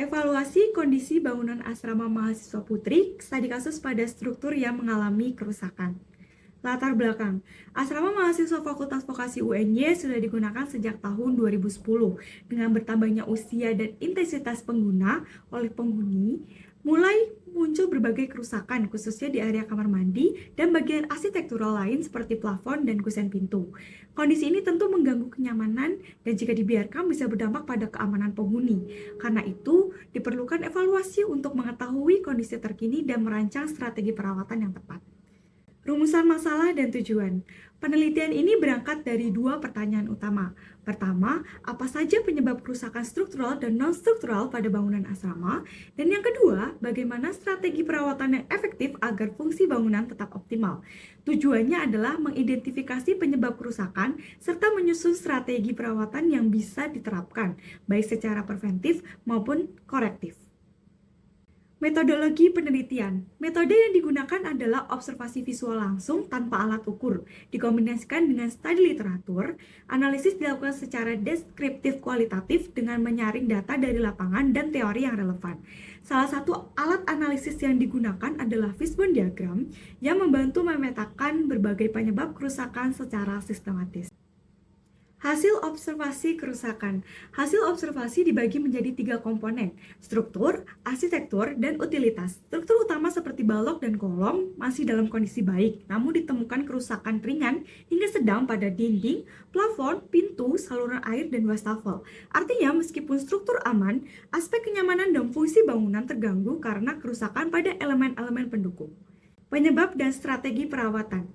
Evaluasi kondisi bangunan asrama mahasiswa putri studi kasus pada struktur yang mengalami kerusakan. Latar belakang, asrama mahasiswa Fakultas Vokasi UNY sudah digunakan sejak tahun 2010. Dengan bertambahnya usia dan intensitas pengguna oleh penghuni, mulai muncul berbagai kerusakan, khususnya di area kamar mandi dan bagian arsitektural lain seperti plafon dan kusen pintu. Kondisi ini tentu mengganggu kenyamanan dan jika dibiarkan bisa berdampak pada keamanan penghuni. Karena itu, diperlukan evaluasi untuk mengetahui kondisi terkini dan merancang strategi perawatan yang tepat. Rumusan masalah dan tujuan. Penelitian ini berangkat dari dua pertanyaan utama. Pertama, apa saja penyebab kerusakan struktural dan non-struktural pada bangunan asrama? Dan yang kedua, bagaimana strategi perawatan yang efektif agar fungsi bangunan tetap optimal? Tujuannya adalah mengidentifikasi penyebab kerusakan serta menyusun strategi perawatan yang bisa diterapkan, baik secara preventif maupun korektif. Metodologi penelitian. Metode yang digunakan adalah observasi visual langsung tanpa alat ukur, dikombinasikan dengan studi literatur. Analisis dilakukan secara deskriptif kualitatif dengan menyaring data dari lapangan dan teori yang relevan. Salah satu alat analisis yang digunakan adalah fishbone diagram yang membantu memetakan berbagai penyebab kerusakan secara sistematis. Hasil observasi kerusakan. Hasil observasi dibagi menjadi 3 komponen, struktur, arsitektur, dan utilitas. Struktur utama seperti balok dan kolom masih dalam kondisi baik, namun ditemukan kerusakan ringan hingga sedang pada dinding, plafon, pintu, saluran air, dan wastafel. Artinya, meskipun struktur aman, aspek kenyamanan dan fungsi bangunan terganggu karena kerusakan pada elemen-elemen pendukung. Penyebab dan strategi perawatan.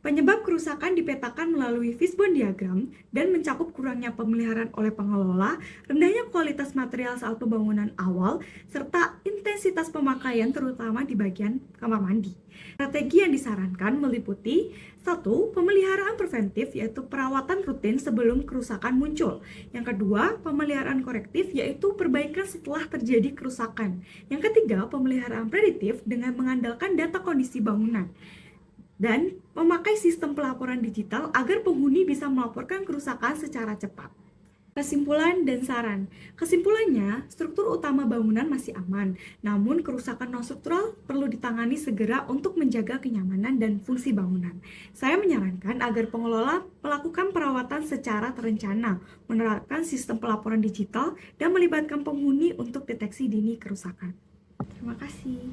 Penyebab kerusakan dipetakan melalui fishbone diagram dan mencakup kurangnya pemeliharaan oleh pengelola, rendahnya kualitas material saat pembangunan awal, serta intensitas pemakaian terutama di bagian kamar mandi. Strategi yang disarankan meliputi 1. Pemeliharaan preventif yaitu perawatan rutin sebelum kerusakan muncul. Yang kedua, pemeliharaan korektif yaitu perbaikan setelah terjadi kerusakan. Yang ketiga, pemeliharaan prediktif dengan mengandalkan data kondisi bangunan. Dan memakai sistem pelaporan digital agar penghuni bisa melaporkan kerusakan secara cepat. Kesimpulan dan saran. Kesimpulannya, struktur utama bangunan masih aman, namun kerusakan non-struktural perlu ditangani segera untuk menjaga kenyamanan dan fungsi bangunan. Saya menyarankan agar pengelola melakukan perawatan secara terencana, menerapkan sistem pelaporan digital, dan melibatkan penghuni untuk deteksi dini kerusakan. Terima kasih.